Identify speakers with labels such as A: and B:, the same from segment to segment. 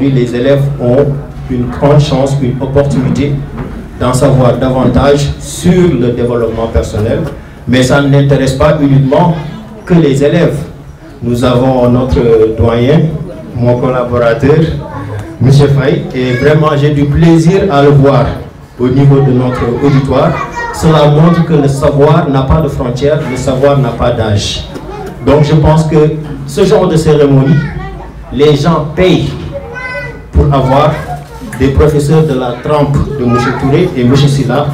A: aujourd'hui, les élèves ont une grande chance, une opportunité d'en savoir davantage sur le développement personnel, mais ça n'intéresse pas uniquement que les élèves. Nous avons notre doyen, mon collaborateur, M. Faye, et vraiment j'ai du plaisir à le voir au niveau de notre auditoire. Cela montre que le savoir n'a pas de frontières, le savoir n'a pas d'âge. Donc je pense que ce genre de cérémonie, les gens payent pour avoir des professeurs de la trempe de M. Touré et M. Silla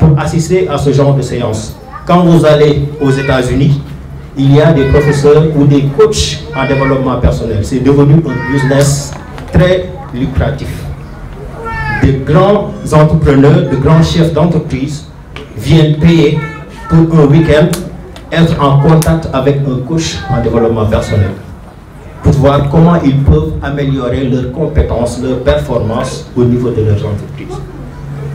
A: pour assister à ce genre de séance. Quand vous allez aux États-Unis, il y a des professeurs ou des coachs en développement personnel. C'est devenu un business très lucratif. De grands entrepreneurs, de grands chefs d'entreprise viennent payer pour un week-end être en contact avec un coach en développement personnel pour voir comment ils peuvent améliorer leurs compétences, leurs performances au niveau de leurs entreprises.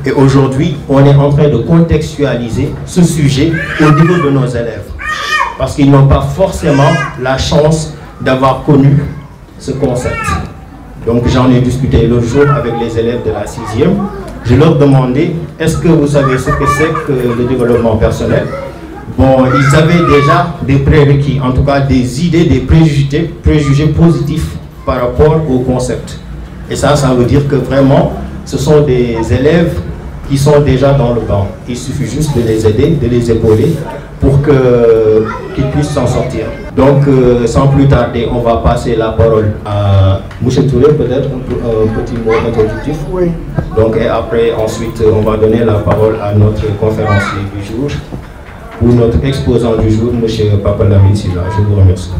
A: Et aujourd'hui, on est en train de contextualiser ce sujet au niveau de nos élèves parce qu'ils n'ont pas forcément la chance d'avoir connu ce concept. Donc j'en ai discuté l'autre jour avec les élèves de la 6e. Je leur demandais, est-ce que vous savez ce que c'est que le développement personnel? Bon, ils avaient déjà des prérequis, en tout cas des idées, des préjugés positifs par rapport au concept. Et ça veut dire que vraiment, ce sont des élèves qui sont déjà dans le banc. Il suffit juste de les aider, de les épauler pour qu'ils puissent s'en sortir. Donc, sans plus tarder, on va passer la parole à M. Touré, peut-être un petit mot introductif.
B: Oui.
A: Donc, et après, ensuite, on va donner la parole à notre conférencier du jour, ou notre exposant du jour, M. Papalamine Silla. Je vous remercie.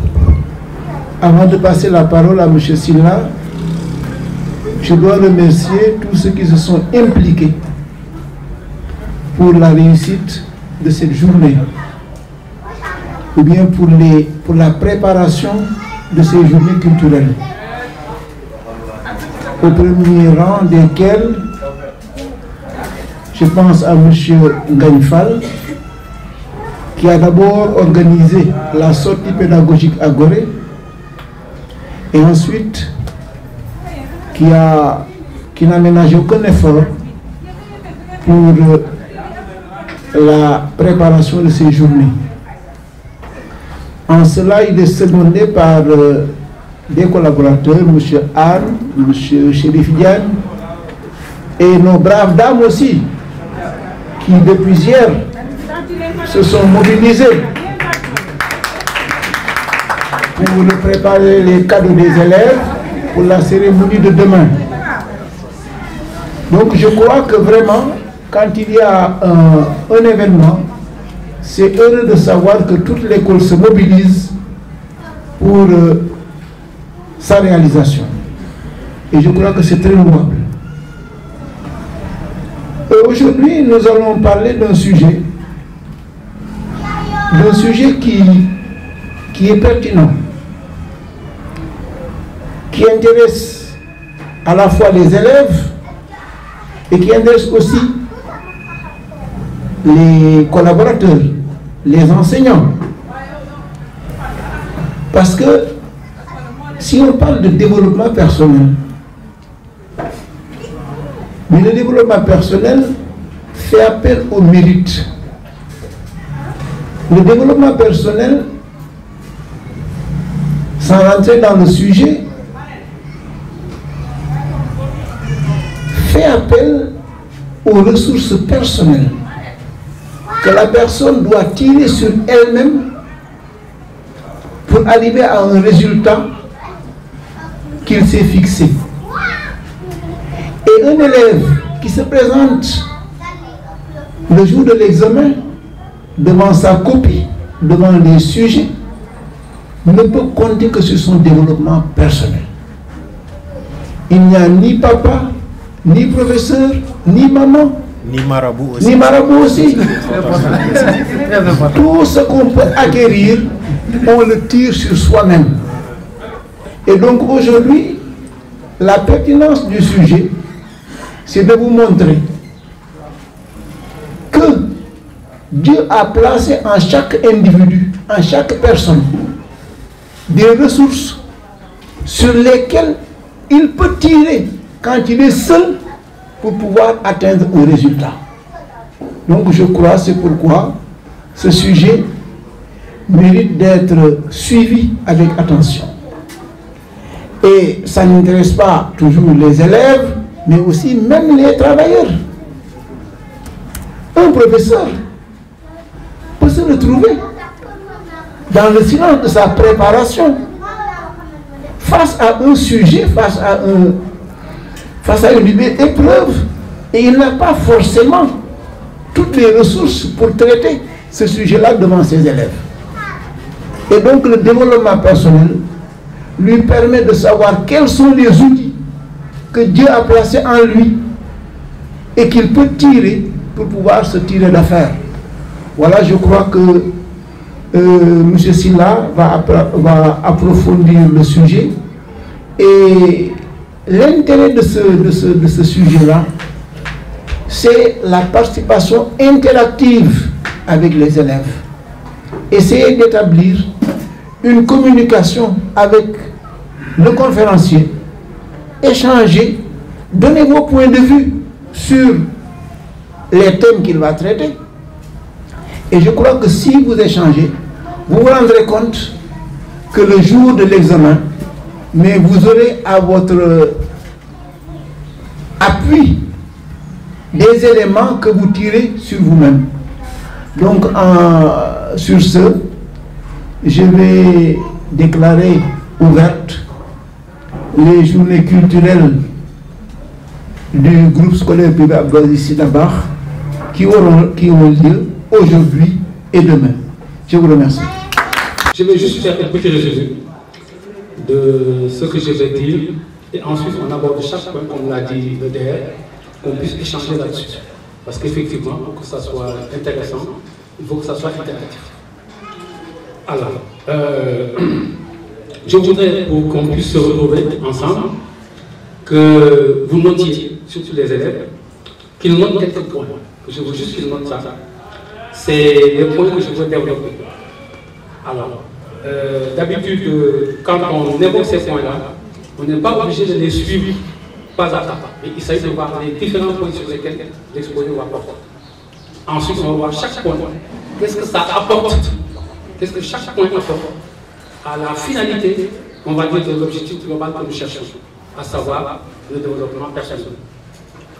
B: Avant de passer la parole à M. Silla, je dois remercier tous ceux qui se sont impliqués pour la réussite de cette journée, ou bien pour la préparation de ces journées culturelles. Au premier rang desquels, je pense à M. Ngagnefal, qui a d'abord organisé la sortie pédagogique à Gorée, et ensuite qui n'a ménagé aucun effort pour la préparation de ces journées. En cela, il est secondé par des collaborateurs, M. Anne, M. Chérif Diane, et nos braves dames aussi, qui depuis hier se sont mobilisées pour préparer les cadeaux des élèves pour la cérémonie de demain. Donc je crois que vraiment, quand il y a un événement, c'est heureux de savoir que toute l'école se mobilise pour sa réalisation. Et je crois que c'est très louable. Aujourd'hui, nous allons parler d'un sujet qui est pertinent, qui intéresse à la fois les élèves et qui intéresse aussi les collaborateurs, les enseignants. Parce que si on parle de développement personnel, mais le développement personnel fait appel au mérite. Le développement personnel, sans rentrer dans le sujet, fait appel aux ressources personnelles que la personne doit tirer sur elle-même pour arriver à un résultat qu'il s'est fixé. Et un élève qui se présente le jour de l'examen devant sa copie, devant les sujets, ne peut compter que sur son développement personnel. Il n'y a ni papa, ni professeur, ni maman,
A: ni marabout aussi.
B: Ni marabout aussi. Tout ce qu'on peut acquérir, on le tire sur soi-même. Et donc aujourd'hui, la pertinence du sujet, c'est de vous montrer que Dieu a placé en chaque individu, en chaque personne, des ressources sur lesquelles il peut tirer quand il est seul pour pouvoir atteindre un résultat. Donc je crois, c'est pourquoi ce sujet mérite d'être suivi avec attention. Et ça n'intéresse pas toujours les élèves, mais aussi même les travailleurs. Un professeur peut se retrouver dans le silence de sa préparation face à un sujet, face à une épreuve, et il n'a pas forcément toutes les ressources pour traiter ce sujet-là devant ses élèves. Et donc le développement personnel lui permet de savoir quels sont les outils que Dieu a placés en lui et qu'il peut tirer pour pouvoir se tirer d'affaire. Voilà, je crois que M. Sylla va approfondir le sujet. Et l'intérêt de ce sujet-là, c'est la participation interactive avec les élèves. Essayer d'établir une communication avec le conférencier, échanger, donner vos points de vue sur les thèmes qu'il va traiter. Et je crois que si vous échangez, vous vous rendrez compte que le jour de l'examen, mais vous aurez à votre appui des éléments que vous tirez sur vous-même. Donc, sur ce, je vais déclarer ouvertes les journées culturelles du groupe scolaire privé Abdelaziz Sy Dabakh qui ont lieu aujourd'hui et demain. Je vous remercie.
C: Je vais juste faire un petit résumé de ce que je vais dire et ensuite on aborde chaque point, comme l'a dit le DR, qu'on puisse échanger là-dessus. Parce qu'effectivement, pour que ça soit intéressant, il faut que ça soit interactif. Alors, je voudrais, pour qu'on puisse se retrouver ensemble, que vous notiez, surtout les élèves, qu'ils notent quelques points. Je veux juste qu'ils notent ça. C'est les points que je veux développer. Alors, d'habitude, quand on évoque ces points-là, on n'est pas obligé de les suivre pas à pas. Mais il s'agit de voir les différents points sur lesquels l'exposé va porter. Ensuite, on va voir chaque point. Qu'est-ce que ça apporte? Qu'est-ce que chaque point apporte à la finalité, on va dire, de l'objectif global que nous cherchons, à savoir le développement personnel.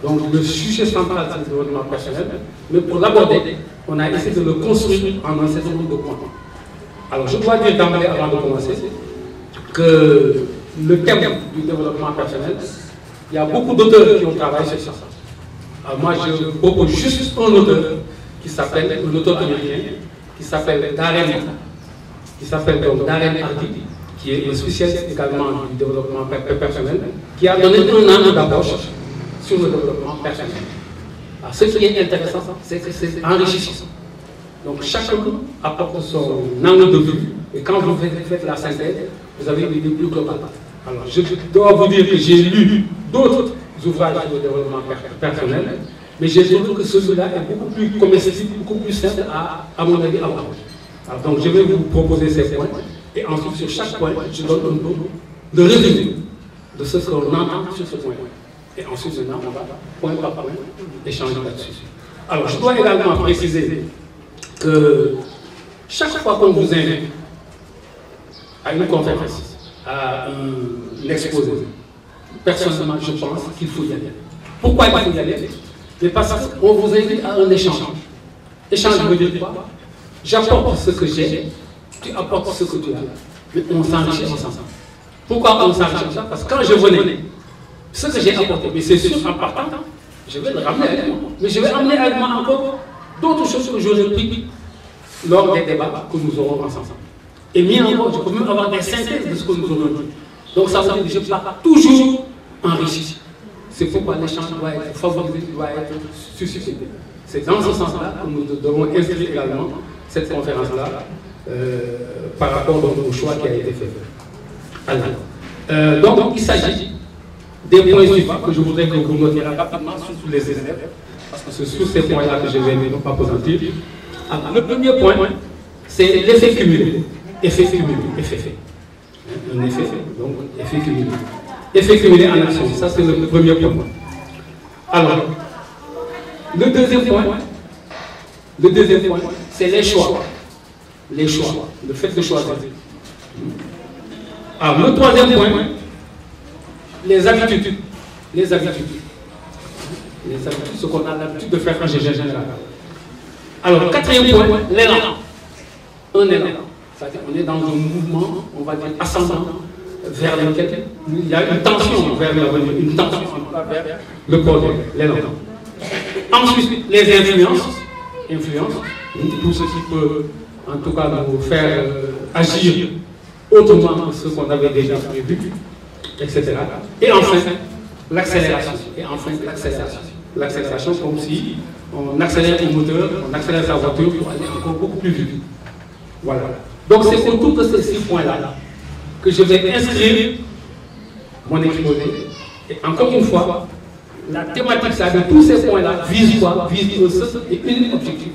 C: Donc, le sujet central, c'est le développement personnel, mais pour l'aborder, on a essayé de le construire en un certain nombre de points. Alors, je dois dire d'emblée, avant de commencer, que le thème du développement personnel, il y a beaucoup d'auteurs qui ont travaillé sur ça. Alors, moi, je propose juste un auteur qui s'appelle, un auteur américain, qui s'appelle Darren Hardy, qui est un spécialiste également du développement personnel, qui a donné un angle d'approche sur le développement personnel. Alors, ce qui est intéressant, c'est que c'est enrichissant. Donc chacun apporte son angle de vue, et quand vous faites la synthèse, vous avez une idée plus globale. Alors je dois vous dire que j'ai lu d'autres ouvrages sur le développement personnel, mais j'ai trouvé que celui-là est beaucoup plus comestible, beaucoup plus simple à mon avis à voir. Alors donc je vais vous proposer ces points, et ensuite sur chaque point, je donne un peu le résumé de ce qu'on entend sur ce point. Et ensuite maintenant, on va point par point échanger là-dessus. Alors je dois également préciser que chaque fois qu'on vous invite à une conférence, à un exposé, personnellement, je pense qu'il faut y aller. Pourquoi il faut y aller? Mais parce qu'on vous invite à un échange. Échange veut dire quoi? J'apporte ce que j'ai, tu apportes ce que tu as. Mais on s'enrichit ensemble. Pourquoi on s'enrichit ensemble? Parce que quand je venais, ce que j'ai apporté, mais c'est sûr, en partant, je vais le ramener avec moi. Mais je vais amener avec moi encore d'autres choses que j'aurais pris lors des débats que nous aurons ensemble. Et mieux encore, je peux même avoir des synthèses de ce que nous aurons dit. Donc ça veut dire que je pars toujours enrichi. C'est pourquoi l'échange doit être favorisé, doit être suscité. C'est dans ce sens-là que nous devons inscrire également cette conférence-là par rapport au choix qui a été fait. Alors, donc il s'agit des points suivants que je voudrais que vous notiez rapidement, surtout les élèves, parce que c'est sur ces points-là que je vais non pas présenter. Alors, le premier point, c'est l'effet cumulé. Effet cumulé, effet fait. Un effet, donc effet cumulé. effet cumulé en action. Ça, c'est le premier point. Alors, le deuxième point, c'est les choix. Les choix, le fait de choisir. Alors, le troisième point, les habitudes. Les habitudes, ce qu'on a l'habitude de faire en général. Alors, quatrième point, l'élan. Un élan. C'est-à-dire qu'on est dans un mouvement, on va dire, ascendant, vers lequel il y a une tension vers une tension vers le projet, l'élan. Ensuite, les influences, tout ce qui peut, en tout cas, nous faire agir autrement que ce qu'on avait déjà prévu, etc. Et enfin, l'accélération. L'accélération, comme si on accélère le moteur, on accélère sa voiture pour aller encore beaucoup plus vite. Voilà. Donc c'est autour de ces 6 points-là que je vais inscrire mon exposé. Et encore une fois, la thématique de tous ces points-là vise quoi? Vise un seul et unique objectif.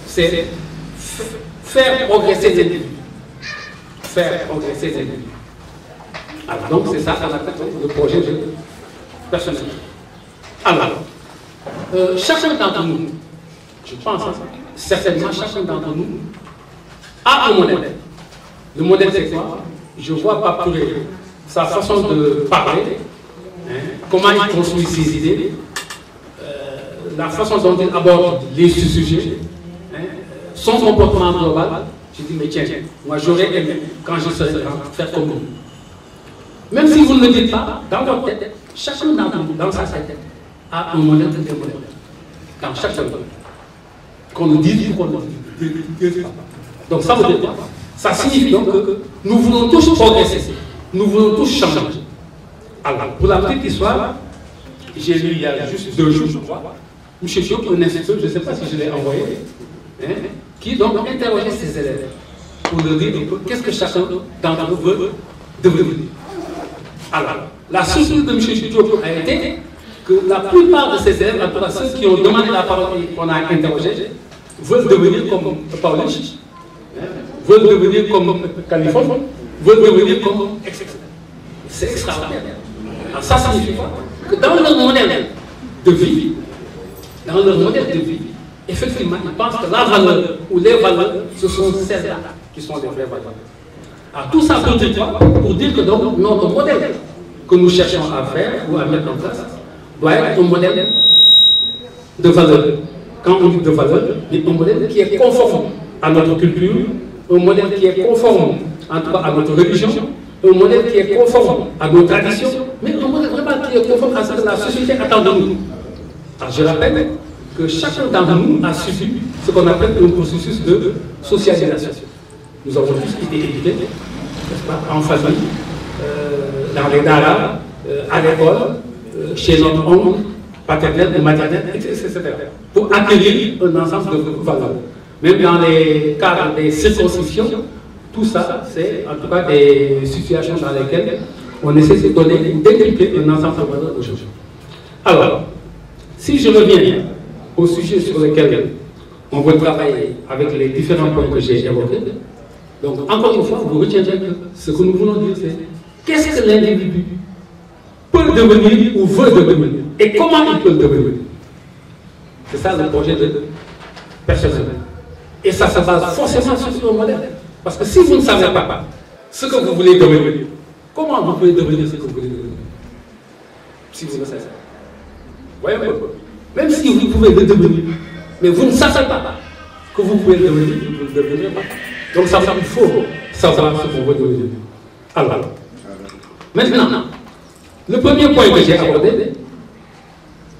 C: C'est faire progresser les individus. Faire progresser les individus. Alors, donc c'est ça le projet personnel. Alors, chacun d'entre nous, je pense certainement chacun d'entre nous a un modèle. Le modèle c'est quoi? Je vois Pape-Touré, sa façon de parler, comment il construit ses idées, la façon dont il aborde les sujets, son comportement global. Je dis mais tiens, moi j'aurais aimé quand je serais grand faire comme vous. Même si vous ne le dites pas, dans votre tête, chacun d'entre vous, dans sa tête, a un modèle de modèle. Dans chaque modèle. Qu'on le dise ou qu'on ne le dise pas. Donc ça veut dire quoi? Ça signifie donc que nous voulons tous progresser. Nous voulons tous changer. Alors, pour la petite histoire, j'ai lu il y a juste 2 jours, je crois, M. Diop, un instituteur, je ne sais pas si je l'ai envoyé, qui donc interrogeait ses élèves pour leur dire qu'est-ce que chacun d'entre nous veut devenir. Alors, la surprise de M. Diop a été que la plupart de ses élèves, en tout cas ceux qui ont demandé la parole et qu'on a interrogé, veulent devenir comme Paulus, veulent devenir comme Californie, veulent devenir comme etc. C'est extraordinaire. Alors ça signifie quoi? Que dans leur modèle de vie, effectivement, ils pensent que la valeur ou les valeurs, ce sont celles-là qui sont les vraies valeurs. Alors tout ça pour dire quoi? Pour dire que donc notre modèle que nous cherchons à faire ou à mettre en place doit être un modèle de valeur. Quand on dit de valeur, c'est un modèle qui est conforme à notre culture, un modèle qui est conforme en tout cas à notre religion, un modèle qui est conforme à nos traditions, mais un modèle vraiment qui est conforme à ce que la société attend de nous. Alors je rappelle que chacun d'entre nous a subi ce qu'on appelle un processus de socialisation. Nous avons tous été éduqués, n'est-ce pas, en famille, dans les daras, à l'école, chez notre oncle, paternel ou maternel, etc. pour acquérir un ensemble de valeurs. Même dans les cadres des circonscriptions, tout ça, c'est en tout cas des situations dans lesquelles on essaie de donner, d'inculquer un ensemble de valeurs aujourd'hui. Alors, si je reviens au sujet sur lequel on veut travailler avec les différents points que j'ai évoqués, donc encore une fois, vous retiendrez que ce que nous voulons dire, c'est qu'est-ce que l'individu peut devenir ou veut devenir et comment il peut le devenir. C'est ça le projet de personnel. Et ça se base forcément sur un modèle. Parce que si vous ne savez pas ce que vous voulez devenir, comment vous pouvez devenir ce que vous voulez devenir? Si vous ne savez pas. Voyez, même si vous pouvez le devenir, mais vous ne savez pas que vous pouvez le devenir, vous ne le devenez pas. Donc ça veut dire qu'il faut savoir ce qu'on veut devenir. Alors, maintenant, le premier point que j'ai abordé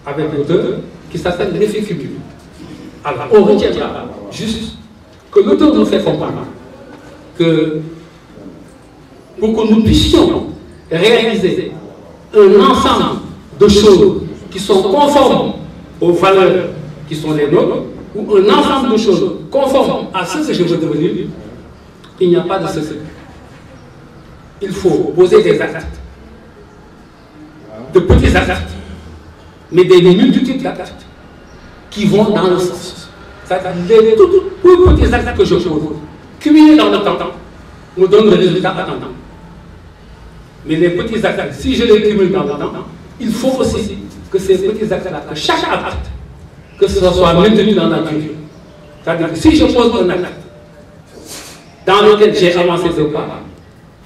C: avec l'auteur, qui s'appelle l'effet cumulé. Alors, on retiendra juste que l'auteur nous fait comprendre que pour que nous puissions réaliser un ensemble de choses qui sont conformes aux valeurs qui sont les nôtres, ou un ensemble de choses conformes à ce que je veux devenir, il n'y a pas de secret. Il faut poser des actes, de petits actes, mais des multitudes d'actes qui vont dans le sens. C'est-à-dire les tout petits actes que je pose, cumulés dans le temps, me donnent le résultat attendant. Mais les petits actes, si je les cumule dans le temps, il faut aussi que ces petits actes-là, que chaque acte, que ce soit maintenu dans la durée. C'est-à-dire que si je pose un acte dans lequel j'ai avancé de pas,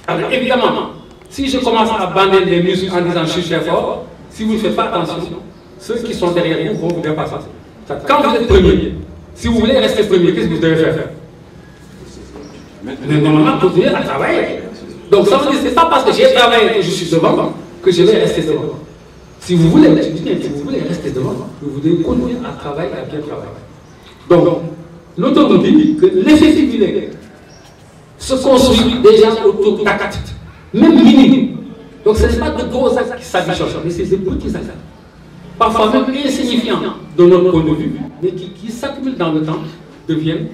C: alors évidemment, si je commence à bander les muscles en disant je suis très fort, si vous ne faites pas attention, ceux qui sont derrière vous vont vous dépasser. Quand vous êtes premier, si vous voulez rester premier, qu'est-ce que vous devez faire? Mais normalement, continuez à travailler. Donc ça veut dire que ce n'est pas parce que j'ai travaillé que je suis devant que je vais rester devant. Si vous voulez rester devant, vous devez continuer à travailler, à bien travailler. Donc, l'auteur nous dit que l'effet cumulé se construit déjà autour d'actes, même minimes. Donc ce n'est pas de gros actes qui s'additionnent, mais c'est des petits actes. Parfois même insignifiants de notre point de vue, mais qui s'accumulent dans le temps, deviennent,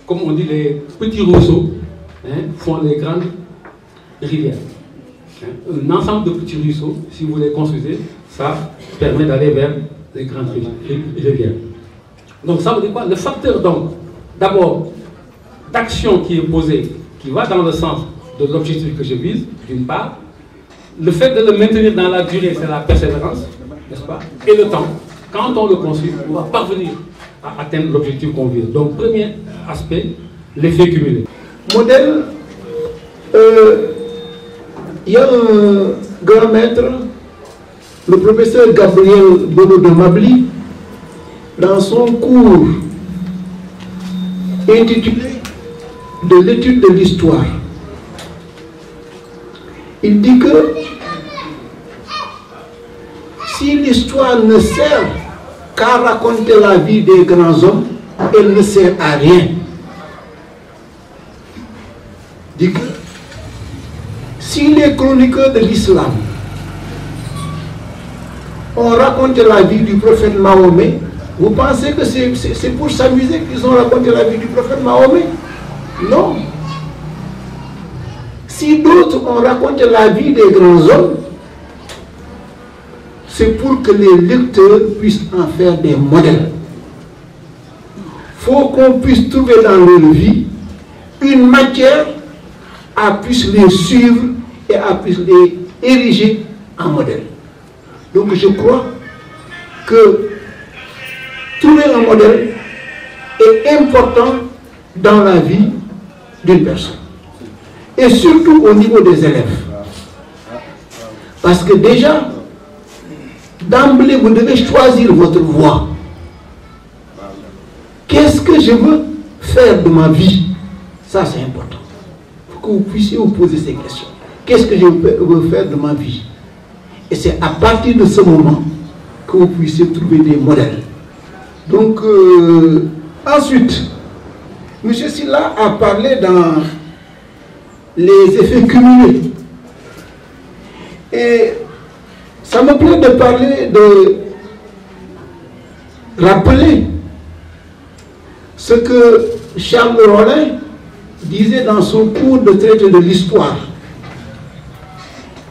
C: comme on dit, les petits ruisseaux, font les grandes rivières. Un ensemble de petits ruisseaux, si vous les construisez, ça permet d'aller vers les grandes rivières. Donc ça veut dire quoi? Le facteur donc, d'abord, d'action qui est posé, qui va dans le sens de l'objectif que je vise, d'une part. Le fait de le maintenir dans la durée, c'est la persévérance, n'est-ce pas? Et le temps. Quand on le construit, on va parvenir à atteindre l'objectif qu'on vise. Donc, premier aspect, l'effet cumulé.
B: Modèle, il y a un grand maître, le professeur Gabriel Bono de Mably, dans son cours intitulé de l'étude de l'histoire. Il dit que si l'histoire ne sert qu'à raconter la vie des grands hommes, elle ne sert à rien. Il dit que si les chroniqueurs de l'islam ont raconté la vie du prophète Mahomet, vous pensez que c'est pour s'amuser qu'ils ont raconté la vie du prophète Mahomet? Non. Si d'autres ont raconté la vie des grands hommes, c'est pour que les lecteurs puissent en faire des modèles. Il faut qu'on puisse trouver dans leur vie une matière à puisse les suivre et à puisse les ériger en modèle. Donc je crois que trouver un modèle est important dans la vie d'une personne. Et surtout au niveau des élèves. Parce que déjà, d'emblée, vous devez choisir votre voie. Qu'est-ce que je veux faire de ma vie? Ça, c'est important. Il faut que vous puissiez vous poser ces questions. Qu'est-ce que je veux faire de ma vie? Et c'est à partir de ce moment que vous puissiez trouver des modèles. Donc, ensuite, M. Sylla a parlé dans les effets cumulés. Et ça me plaît de parler, de rappeler ce que Charles Rolin disait dans son cours de traité de l'histoire.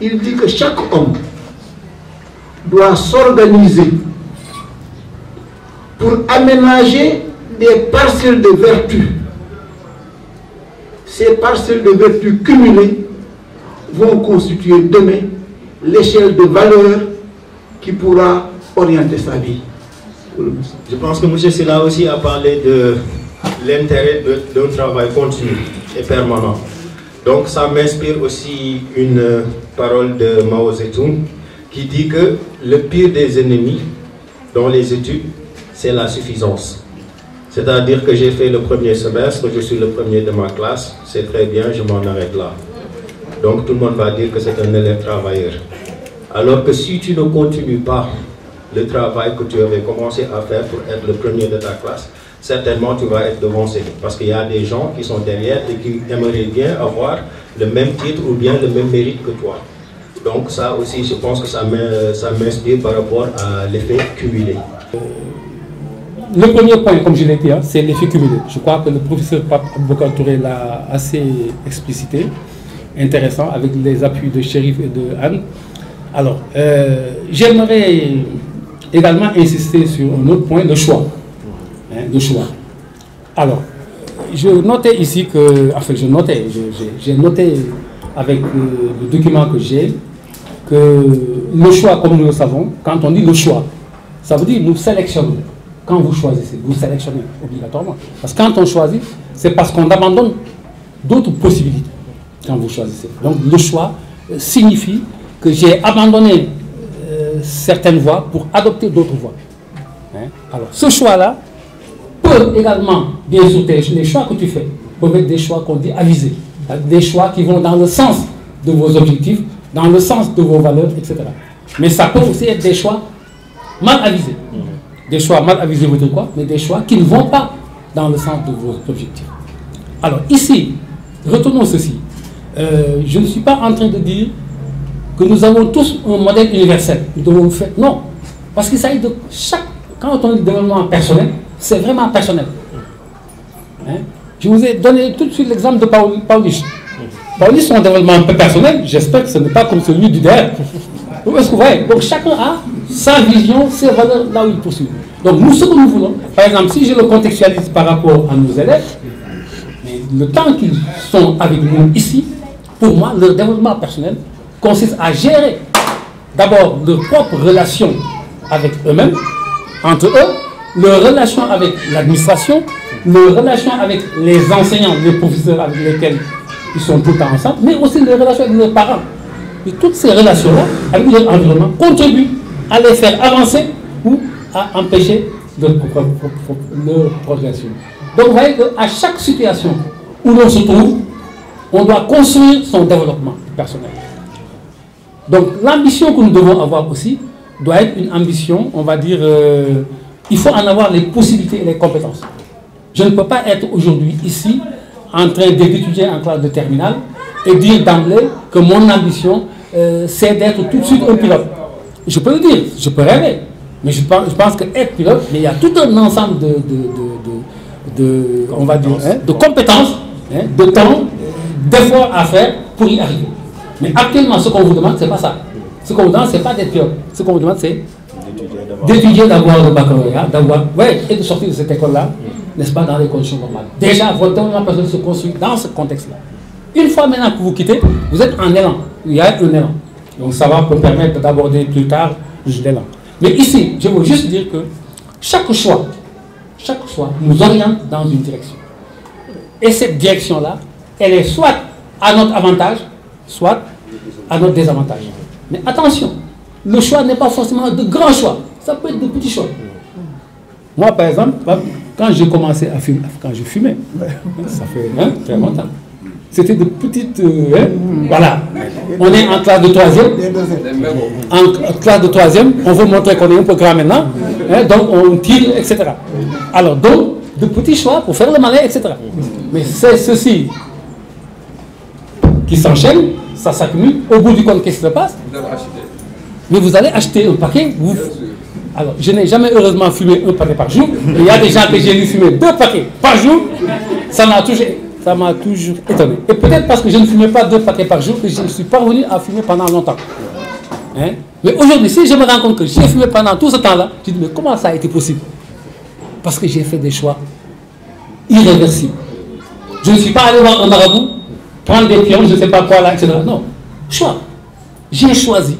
B: Il dit que chaque homme doit s'organiser pour aménager des parcelles de vertu. Ces parcelles de vertu cumulées vont constituer demain l'échelle de valeur qui pourra orienter sa vie.
A: Je pense que M. Sylla aussi a parlé de l'intérêt d'un travail continu et permanent. Donc ça m'inspire aussi une parole de Mao Zedong qui dit que le pire des ennemis dans les études, c'est la suffisance. C'est-à-dire que j'ai fait le premier semestre, je suis le premier de ma classe, c'est très bien, je m'en arrête là. Donc tout le monde va dire que c'est un élève travailleur. Alors que si tu ne continues pas le travail que tu avais commencé à faire pour être le premier de ta classe, certainement tu vas être devancé. Parce qu'il y a des gens qui sont derrière et qui aimeraient bien avoir le même titre ou bien le même mérite que toi. Donc ça aussi, je pense que ça m'inspire par rapport à l'effet cumulé.
C: Le premier point, comme je l'ai dit, c'est l'effet cumulé. Je crois que le professeur Pape Boubacar Touré l'a assez explicité, intéressant, avec les appuis de Chérif et de Anne. Alors, j'aimerais également insister sur un autre point, le choix. Le choix. Alors, je notais ici que, enfin j'ai noté avec le document que j'ai, que le choix, comme nous le savons, quand on dit le choix, ça veut dire nous sélectionnons. Quand vous choisissez, vous sélectionnez obligatoirement. Parce que quand on choisit, c'est parce qu'on abandonne d'autres possibilités quand vous choisissez. Donc le choix signifie que j'ai abandonné certaines voies pour adopter d'autres voies. Hein? Alors ce choix-là peut également, bien sûr, les choix que tu fais peuvent être des choix qu'on dit avisés, des choix qui vont dans le sens de vos objectifs, dans le sens de vos valeurs, etc. Mais ça peut aussi être des choix mal avisés. Des choix mal avisés veut dire quoi? Mais des choix qui ne vont pas dans le sens de vos objectifs. Alors ici, retenons ceci. Je ne suis pas en train de dire que nous avons tous un modèle universel. Nous devons faire. Non. Parce qu'il s'agit de chaque. Quand on dit développement personnel, c'est vraiment personnel. Hein? Je vous ai donné tout de suite l'exemple de Paulich. Paulich, son développement un peu personnel, j'espère que ce n'est pas comme celui du DR. Est-ce que vous voyez? Donc chacun a sa vision, ses valeurs là où il poursuit. Donc nous, ce que nous voulons, par exemple, si je le contextualise par rapport à nos élèves, mais le temps qu'ils sont avec nous ici, pour moi, leur développement personnel consiste à gérer d'abord leur propre relation avec eux-mêmes, entre eux, leur relation avec l'administration, leur relation avec les enseignants, les professeurs avec lesquels ils sont tout le temps ensemble, mais aussi les relations avec leurs parents. Et toutes ces relations-là, avec leur environnement, contribuent à les faire avancer ou à empêcher leur progression. Donc vous voyez qu'à chaque situation où l'on se trouve, on doit construire son développement personnel. Donc l'ambition que nous devons avoir aussi doit être une ambition, on va dire, il faut en avoir les possibilités et les compétences. Je ne peux pas être aujourd'hui ici en train d'étudier en classe de terminale et dire d'emblée que mon ambition c'est d'être tout de suite un pilote. Je peux le dire, je peux rêver, mais je pense qu'être pilote, mais il y a tout un ensemble on va dire, hein, de compétences, hein, de temps, d'efforts à faire pour y arriver. Mais actuellement, ce qu'on vous demande, c'est pas ça. Ce qu'on vous demande, c'est pas d'être pilote. Ce qu'on vous demande, c'est d'étudier, d'avoir le baccalauréat, et de sortir de cette école-là, n'est-ce pas, dans les conditions normales. Déjà, votre développement personnel se construit dans ce contexte-là. Une fois maintenant que vous quittez, vous êtes en élan. Il y a un élan. Donc ça va vous permettre d'aborder plus tard l'élan. Mais ici, je veux juste dire que chaque choix nous oriente dans une direction. Et cette direction-là, elle est soit à notre avantage, soit à notre désavantage. Mais attention, le choix n'est pas forcément de grands choix. Ça peut être de petits choix. Moi, par exemple, quand j'ai commencé à fumer, quand je fumais, ça fait très longtemps. C'était de petites... voilà. On est en classe de 3e. En classe de 3e, on veut montrer qu'on est un peu grand maintenant. Donc on tire, etc. Alors donc, de petits choix pour faire le malin, etc. Mais c'est ceci qui s'enchaîne, ça s'accumule. Au bout du compte, qu'est-ce qui se passe? Mais vous allez acheter un paquet. Alors, je n'ai jamais heureusement fumé un paquet par jour. Mais il y a des gens que j'ai vu fumer 2 paquets par jour. Ça m'a toujours étonné. Et peut-être parce que je ne fumais pas 2 paquets par jour que je suis parvenu à fumer pendant longtemps. Hein? Mais aujourd'hui, si je me rends compte que j'ai fumé pendant tout ce temps-là, je dis, mais comment ça a été possible? Parce que j'ai fait des choix irréversibles. Je ne suis pas allé voir un marabout, prendre des pions, je ne sais pas quoi là, etc. Non. Choix. J'ai choisi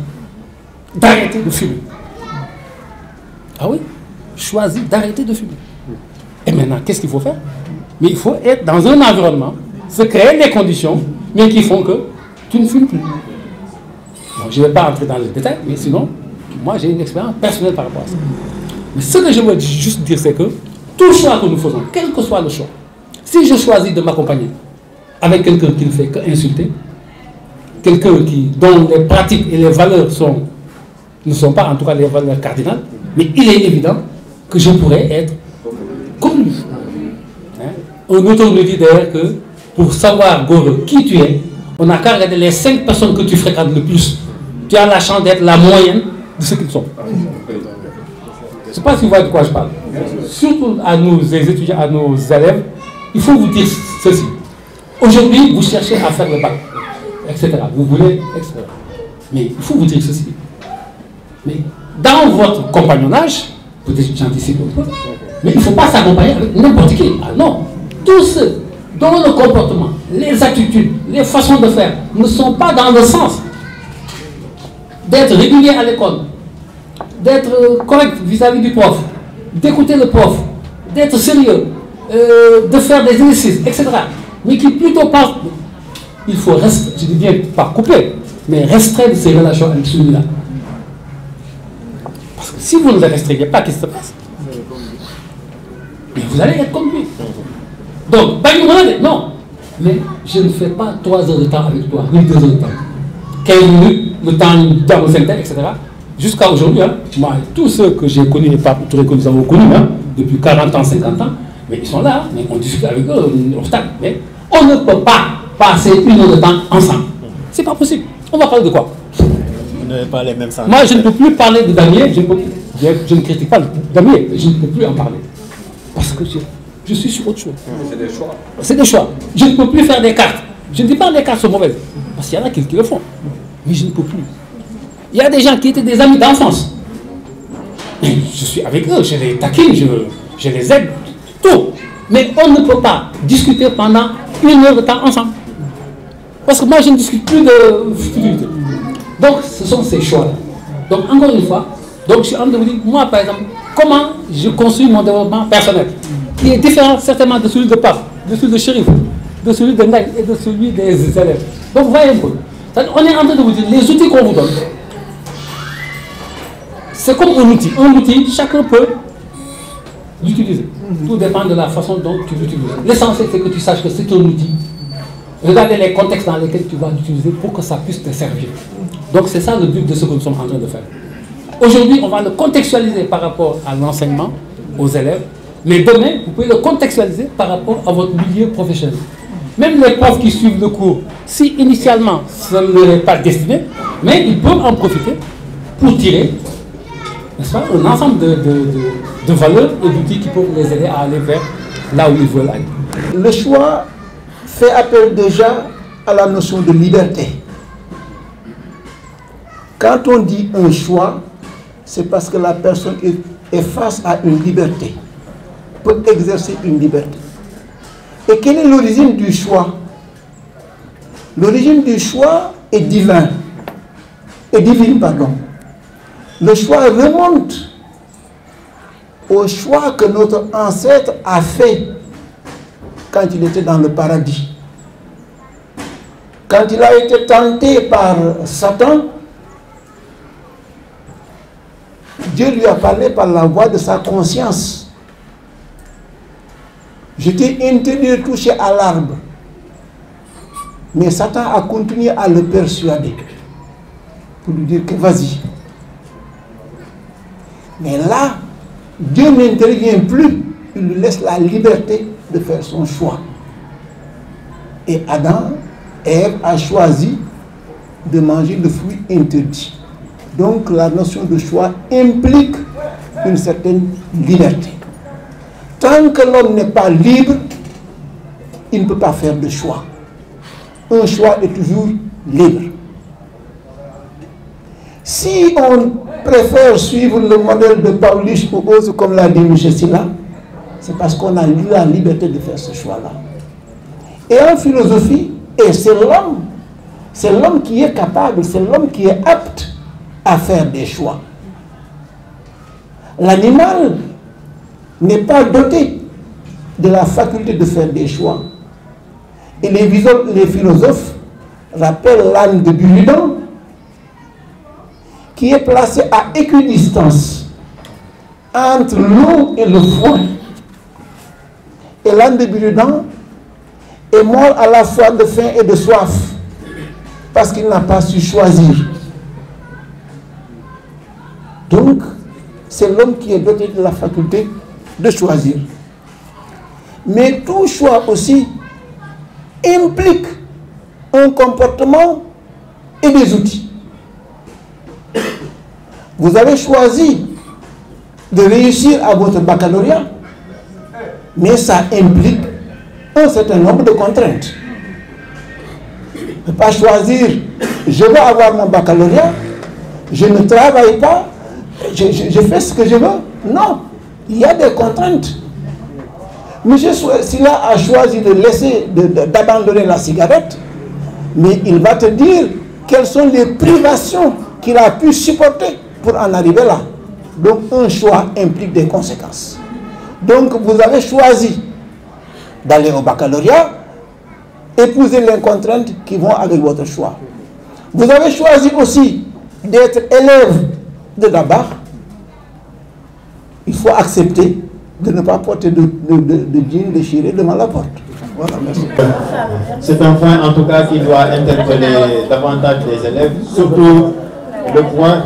C: d'arrêter de fumer. Ah oui? Choisi d'arrêter de fumer. Et maintenant, qu'est-ce qu'il faut faire? Mais il faut être dans un environnement, se créer des conditions, mais qui font que tu ne fumes plus. Bon, je ne vais pas entrer dans les détails, mais sinon, moi j'ai une expérience personnelle par rapport à ça. Mais ce que je veux juste dire, c'est que tout choix que nous faisons, quel que soit le choix, si je choisis de m'accompagner avec quelqu'un qui ne fait qu'insulter, quelqu'un dont les pratiques et les valeurs ne sont pas en tout cas les valeurs cardinales, mais il est évident que je pourrais être comme lui. Un auteur me dit d'ailleurs que pour savoir, Goro, qui tu es, on n'a qu'à regarder les 5 personnes que tu fréquentes le plus. Tu as la chance d'être la moyenne de ce qu'ils sont. Je ne sais pas si vous voyez de quoi je parle. Surtout à nos étudiants, à nos élèves, il faut vous dire ceci. Aujourd'hui, vous cherchez à faire le bac, etc. Vous voulez, etc. Mais il faut vous dire ceci. Mais dans votre compagnonnage, peut-être j'anticipe un peu, mais il ne faut pas s'accompagner avec n'importe qui. Ah non. Tous ceux dont le comportement, les attitudes, les façons de faire ne sont pas dans le sens d'être régulier à l'école, d'être correct vis-à-vis du prof, d'écouter le prof, d'être sérieux, de faire des exercices, etc. Mais qui plutôt partent, il faut rester, je dis bien pas couper, mais restreindre ces relations avec celui-là. Parce que si vous ne le restreignez pas, qu'est-ce qui se passe? Mais vous allez être comme lui. Donc, non. Mais je ne fais pas 3 heures de temps avec toi, ni 2 heures de temps. 15 minutes, le temps dans le synthèse, etc. Jusqu'à aujourd'hui, hein, moi, tous ceux que j'ai connus, et pas tous que nous avons connus, hein, depuis 40 ans, 50 ans, mais ils sont là, mais on discute avec eux, on stade. Mais on ne peut pas passer 1 heure de temps ensemble. C'est pas possible. On va parler de quoi?
A: Vous n'avez pas les mêmes sentiments.
C: Moi, je ne peux plus parler de Damier, je ne critique pas Damier, je ne peux plus en parler. Parce que je suis sur autre chose.
D: C'est des choix.
C: C'est des choix. Je ne peux plus faire des cartes. Je ne dis pas que les cartes sont mauvaises. Parce qu'il y en a qui le font. Mais je ne peux plus. Il y a des gens qui étaient des amis d'enfance. Je suis avec eux, je les taquine, je les aide, tout. Mais on ne peut pas discuter pendant 1 heure de temps ensemble. Parce que moi, je ne discute plus de futilité. Donc, ce sont ces choix-là. Donc, encore une fois, donc, je suis en train de vous dire, moi, par exemple, comment je construis mon développement personnel, qui est différent certainement de celui de Pape, de celui de Chérif, de celui de Ngaï et de celui des élèves. Donc, voyez un peu. On est en train de vous dire, les outils qu'on vous donne, c'est comme un outil. Un outil, chacun peut l'utiliser. Tout dépend de la façon dont tu l'utilises. L'essentiel, c'est que tu saches que c'est un outil. Regardez les contextes dans lesquels tu vas l'utiliser pour que ça puisse te servir. Donc, c'est ça le but de ce que nous sommes en train de faire. Aujourd'hui, on va le contextualiser par rapport à l'enseignement, aux élèves. Mais demain, vous pouvez le contextualiser par rapport à votre milieu professionnel. Même les profs qui suivent le cours, si initialement, ça ne leur est pas destiné, mais ils peuvent en profiter pour tirer, n'est-ce pas, un ensemble de valeurs et d'outils qui peuvent les aider à aller vers là où ils veulent aller.
B: Le choix fait appel déjà à la notion de liberté. Quand on dit un choix, c'est parce que la personne est face à une liberté, peut exercer une liberté. Et quelle est l'origine du choix? L'origine du choix est divine. Le choix remonte au choix que notre ancêtre a fait quand il était dans le paradis. Quand il a été tenté par Satan, Dieu lui a parlé par la voix de sa conscience. Je t'ai interdit de toucher à l'arbre. Mais Satan a continué à le persuader pour lui dire que vas-y. Mais là, Dieu n'intervient plus. Il lui laisse la liberté de faire son choix. Et Adam, Ève a choisi de manger le fruit interdit. Donc la notion de choix implique une certaine liberté. Tant que l'homme n'est pas libre, il ne peut pas faire de choix. Un choix est toujours libre. Si on préfère suivre le modèle de Paulich ou autre, comme l'a dit M. Silla, c'est parce qu'on a eu la liberté de faire ce choix-là. Et en philosophie, c'est l'homme qui est capable, c'est l'homme qui est apte à faire des choix. L'animal n'est pas doté de la faculté de faire des choix. Et les philosophes rappellent l'âne de Buridan qui est placé à équidistance entre l'eau et le foin. Et l'âne de Buridan est mort à la fois de faim et de soif parce qu'il n'a pas su choisir. Donc, c'est l'homme qui est doté de la faculté de choisir. Mais tout choix aussi implique un comportement et des outils. Vous avez choisi de réussir à votre baccalauréat, mais ça implique un certain nombre de contraintes. Ne pas choisir, je veux avoir mon baccalauréat, je ne travaille pas, je fais ce que je veux. Non, il y a des contraintes. M. Sylla a choisi de laisser, d'abandonner la cigarette, mais il va te dire quelles sont les privations qu'il a pu supporter pour en arriver là. Donc un choix implique des conséquences. Donc vous avez choisi d'aller au baccalauréat, épouser les contraintes qui vont avec votre choix. Vous avez choisi aussi d'être élève de Dabar. Il faut accepter de ne pas porter de jean déchiré devant la porte. Voilà, merci.
A: C'est un point en tout cas qui doit interpeller davantage les élèves, surtout le point